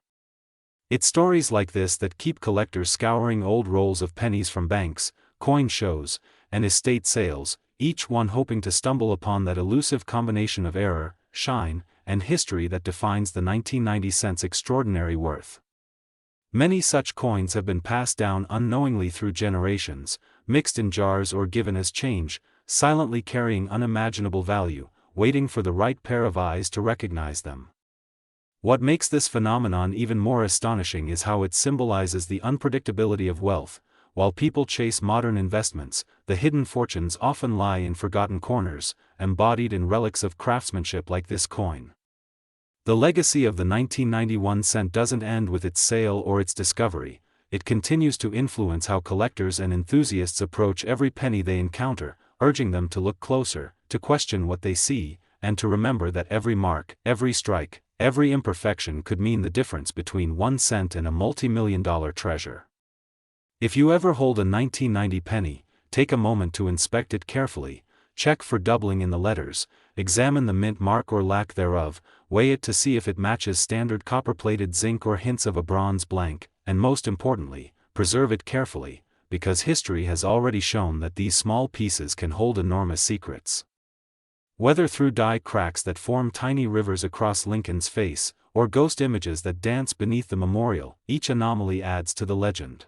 It's stories like this that keep collectors scouring old rolls of pennies from banks, coin shows, and estate sales, each one hoping to stumble upon that elusive combination of error, shine, and history that defines the 1990 cent's extraordinary worth. Many such coins have been passed down unknowingly through generations, mixed in jars or given as change, silently carrying unimaginable value, waiting for the right pair of eyes to recognize them. What makes this phenomenon even more astonishing is how it symbolizes the unpredictability of wealth. While people chase modern investments, the hidden fortunes often lie in forgotten corners, embodied in relics of craftsmanship like this coin. The legacy of the 1991 cent doesn't end with its sale or its discovery. It continues to influence how collectors and enthusiasts approach every penny they encounter, urging them to look closer, to question what they see, and to remember that every mark, every strike, every imperfection could mean the difference between 1 cent and a multi-million-dollar treasure. If you ever hold a 1990 penny, take a moment to inspect it carefully, check for doubling in the letters, examine the mint mark or lack thereof, weigh it to see if it matches standard copper-plated zinc or hints of a bronze blank, and most importantly, preserve it carefully, because history has already shown that these small pieces can hold enormous secrets. Whether through die cracks that form tiny rivers across Lincoln's face, or ghost images that dance beneath the memorial, each anomaly adds to the legend.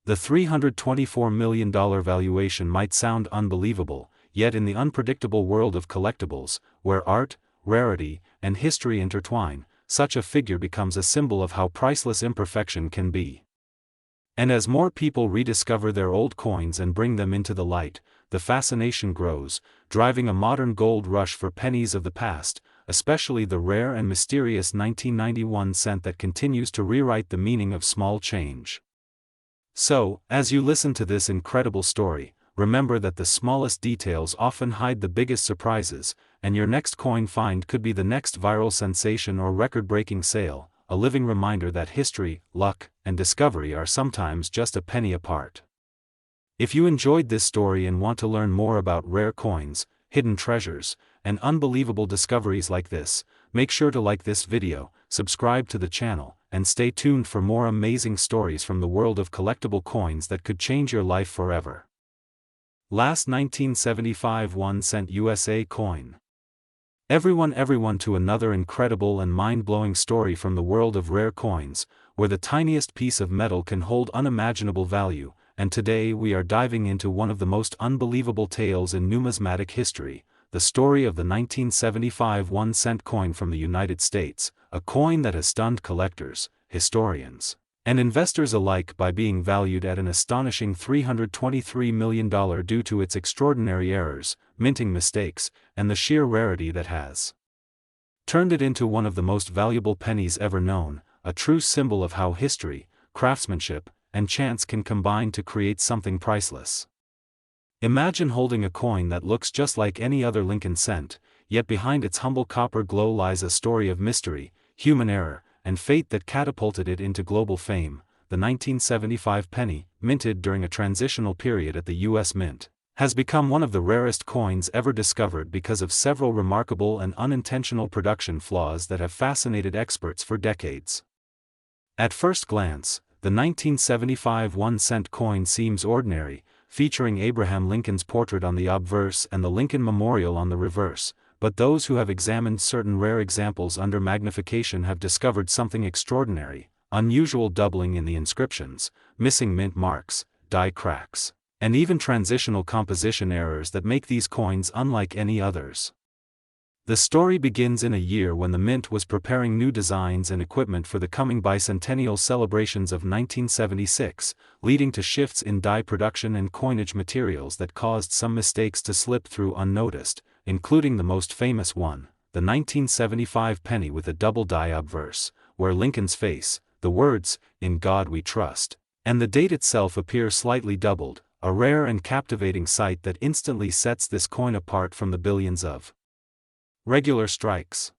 The $324 million valuation might sound unbelievable, yet in the unpredictable world of collectibles, where art, rarity, and history intertwine, such a figure becomes a symbol of how priceless imperfection can be. And as more people rediscover their old coins and bring them into the light, the fascination grows, driving a modern gold rush for pennies of the past, especially the rare and mysterious 1991 cent that continues to rewrite the meaning of small change. So, as you listen to this incredible story, remember that the smallest details often hide the biggest surprises, and your next coin find could be the next viral sensation or record-breaking sale, a living reminder that history, luck, and discovery are sometimes just a penny apart. If you enjoyed this story and want to learn more about rare coins, hidden treasures, and unbelievable discoveries like this, make sure to like this video, subscribe to the channel, and stay tuned for more amazing stories from the world of collectible coins that could change your life forever. Last 1975 1-cent USA coin. Everyone to another incredible and mind-blowing story from the world of rare coins, where the tiniest piece of metal can hold unimaginable value, and today we are diving into one of the most unbelievable tales in numismatic history, the story of the 1975 1-cent coin from the United States, a coin that has stunned collectors, historians, and investors alike by being valued at an astonishing $323 million due to its extraordinary errors, minting mistakes, and the sheer rarity that has turned it into one of the most valuable pennies ever known, a true symbol of how history, craftsmanship, and chance can combine to create something priceless. Imagine holding a coin that looks just like any other Lincoln cent, yet behind its humble copper glow lies a story of mystery, human error, and fate that catapulted it into global fame. The 1975 penny, minted during a transitional period at the U.S. Mint, has become one of the rarest coins ever discovered because of several remarkable and unintentional production flaws that have fascinated experts for decades. At first glance, the 1975 1-cent coin seems ordinary, featuring Abraham Lincoln's portrait on the obverse and the Lincoln Memorial on the reverse, but those who have examined certain rare examples under magnification have discovered something extraordinary: unusual doubling in the inscriptions, missing mint marks, die cracks, and even transitional composition errors that make these coins unlike any others. The story begins in a year when the Mint was preparing new designs and equipment for the coming bicentennial celebrations of 1976, leading to shifts in die production and coinage materials that caused some mistakes to slip through unnoticed, including the most famous one, the 1975 penny with a double die obverse, where Lincoln's face, the words, "In God We Trust," and the date itself appear slightly doubled, a rare and captivating sight that instantly sets this coin apart from the billions of regular strikes.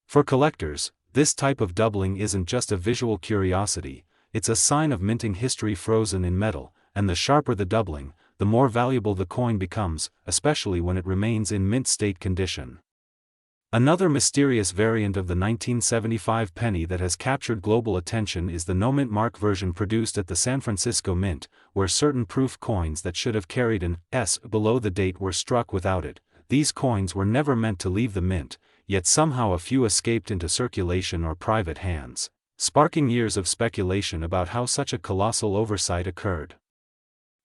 For collectors, this type of doubling isn't just a visual curiosity, it's a sign of minting history frozen in metal, and the sharper the doubling, the more valuable the coin becomes, especially when it remains in mint state condition. Another mysterious variant of the 1975 penny that has captured global attention is the no-mint mark version produced at the San Francisco Mint, where certain proof coins that should have carried an S below the date were struck without it. These coins were never meant to leave the mint, yet somehow a few escaped into circulation or private hands, sparking years of speculation about how such a colossal oversight occurred.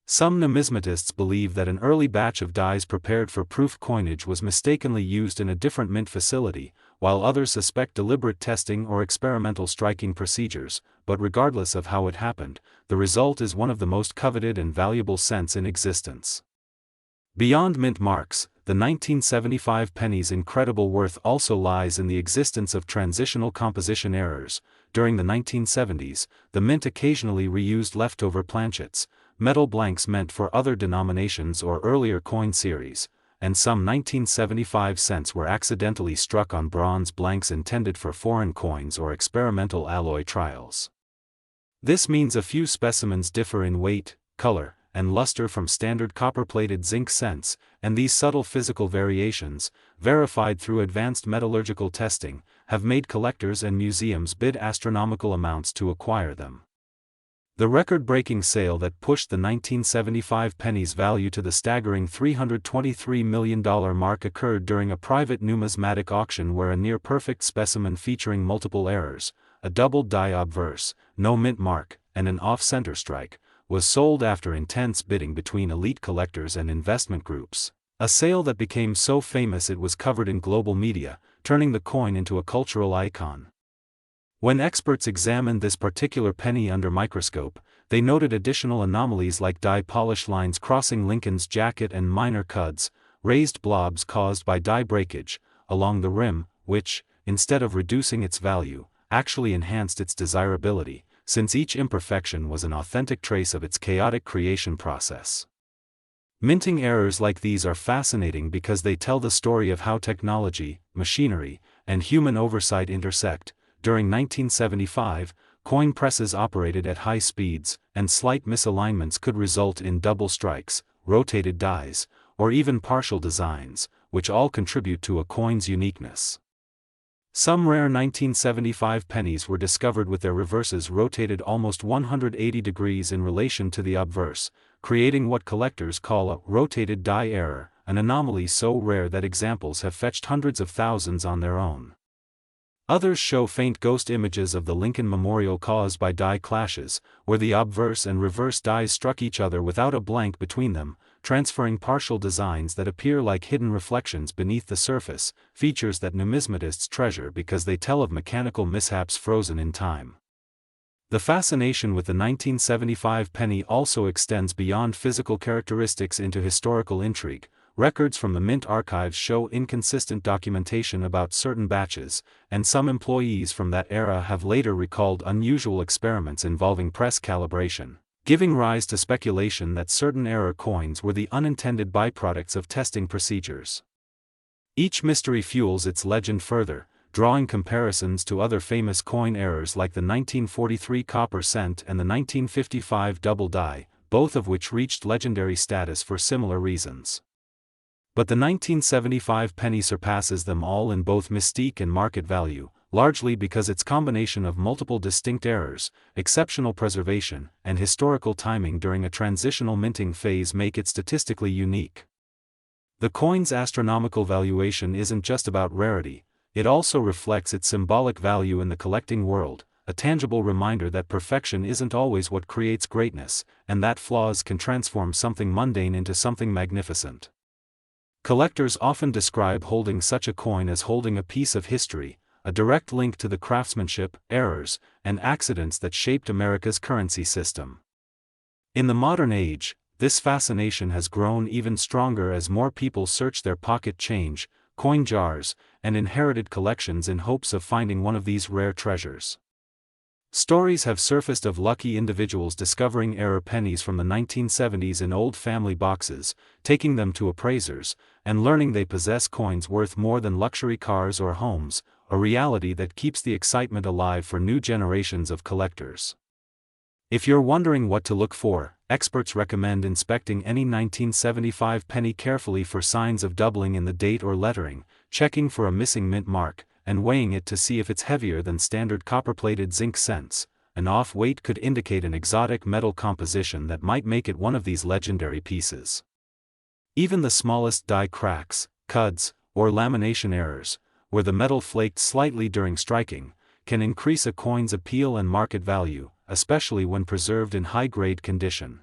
Some numismatists believe that an early batch of dies prepared for proof coinage was mistakenly used in a different mint facility, while others suspect deliberate testing or experimental striking procedures, but regardless of how it happened, the result is one of the most coveted and valuable cents in existence. Beyond mint marks, the 1975 penny's incredible worth also lies in the existence of transitional composition errors. During the 1970s, the Mint occasionally reused leftover planchets, metal blanks meant for other denominations or earlier coin series, and some 1975 cents were accidentally struck on bronze blanks intended for foreign coins or experimental alloy trials. This means a few specimens differ in weight, color, and luster from standard copper-plated zinc cents, and these subtle physical variations, verified through advanced metallurgical testing, have made collectors and museums bid astronomical amounts to acquire them. The record-breaking sale that pushed the 1975 penny's value to the staggering $323 million mark occurred during a private numismatic auction where a near-perfect specimen featuring multiple errors, a doubled die obverse, no mint mark, and an off-center strike, was sold after intense bidding between elite collectors and investment groups, a sale that became so famous it was covered in global media, turning the coin into a cultural icon. When experts examined this particular penny under microscope, they noted additional anomalies like die polish lines crossing Lincoln's jacket and minor cuds, raised blobs caused by die breakage, along the rim, which, instead of reducing its value, actually enhanced its desirability, since each imperfection was an authentic trace of its chaotic creation process. Minting errors like these are fascinating because they tell the story of how technology, machinery, and human oversight intersect. During 1975, coin presses operated at high speeds, and slight misalignments could result in double strikes, rotated dies, or even partial designs, which all contribute to a coin's uniqueness. Some rare 1975 pennies were discovered with their reverses rotated almost 180 degrees in relation to the obverse, creating what collectors call a rotated die error, an anomaly so rare that examples have fetched hundreds of thousands on their own. Others show faint ghost images of the Lincoln Memorial caused by die clashes, where the obverse and reverse dies struck each other without a blank between them, transferring partial designs that appear like hidden reflections beneath the surface, features that numismatists treasure because they tell of mechanical mishaps frozen in time. The fascination with the 1975 penny also extends beyond physical characteristics into historical intrigue. Records from the Mint archives show inconsistent documentation about certain batches, and some employees from that era have later recalled unusual experiments involving press calibration, giving rise to speculation that certain error coins were the unintended byproducts of testing procedures. Each mystery fuels its legend further, drawing comparisons to other famous coin errors like the 1943 copper cent and the 1955 double die, both of which reached legendary status for similar reasons. But the 1975 penny surpasses them all in both mystique and market value, largely because its combination of multiple distinct errors, exceptional preservation, and historical timing during a transitional minting phase make it statistically unique. The coin's astronomical valuation isn't just about rarity, it also reflects its symbolic value in the collecting world, a tangible reminder that perfection isn't always what creates greatness, and that flaws can transform something mundane into something magnificent. Collectors often describe holding such a coin as holding a piece of history, a direct link to the craftsmanship, errors, and accidents that shaped America's currency system. In the modern age, this fascination has grown even stronger as more people search their pocket change, coin jars, and inherited collections in hopes of finding one of these rare treasures. Stories have surfaced of lucky individuals discovering error pennies from the 1970s in old family boxes, taking them to appraisers, and learning they possess coins worth more than luxury cars or homes, a reality that keeps the excitement alive for new generations of collectors. If you're wondering what to look for, experts recommend inspecting any 1975 penny carefully for signs of doubling in the date or lettering, checking for a missing mint mark, and weighing it to see if it's heavier than standard copper-plated zinc cents. An off weight could indicate an exotic metal composition that might make it one of these legendary pieces. Even the smallest die cracks, cuds, or lamination errors, where the metal flaked slightly during striking, can increase a coin's appeal and market value, especially when preserved in high-grade condition.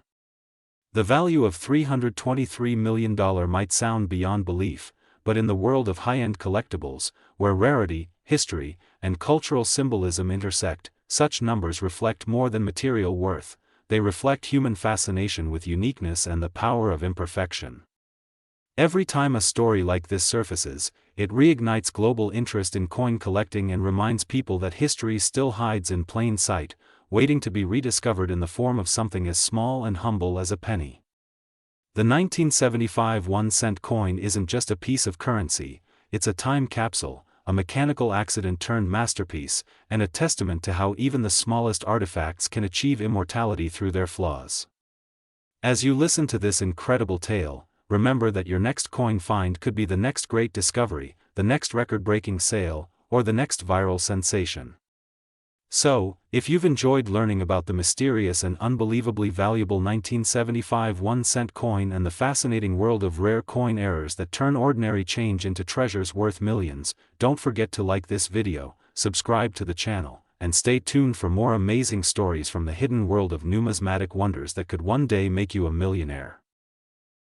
The value of $323 million might sound beyond belief, but in the world of high-end collectibles, where rarity, history, and cultural symbolism intersect, such numbers reflect more than material worth, they reflect human fascination with uniqueness and the power of imperfection. Every time a story like this surfaces, it reignites global interest in coin collecting and reminds people that history still hides in plain sight, waiting to be rediscovered in the form of something as small and humble as a penny. The 1975 1-cent coin isn't just a piece of currency, it's a time capsule, a mechanical accident-turned masterpiece, and a testament to how even the smallest artifacts can achieve immortality through their flaws. As you listen to this incredible tale, remember that your next coin find could be the next great discovery, the next record-breaking sale, or the next viral sensation. So, if you've enjoyed learning about the mysterious and unbelievably valuable 1975 1-cent coin and the fascinating world of rare coin errors that turn ordinary change into treasures worth millions, don't forget to like this video, subscribe to the channel, and stay tuned for more amazing stories from the hidden world of numismatic wonders that could one day make you a millionaire.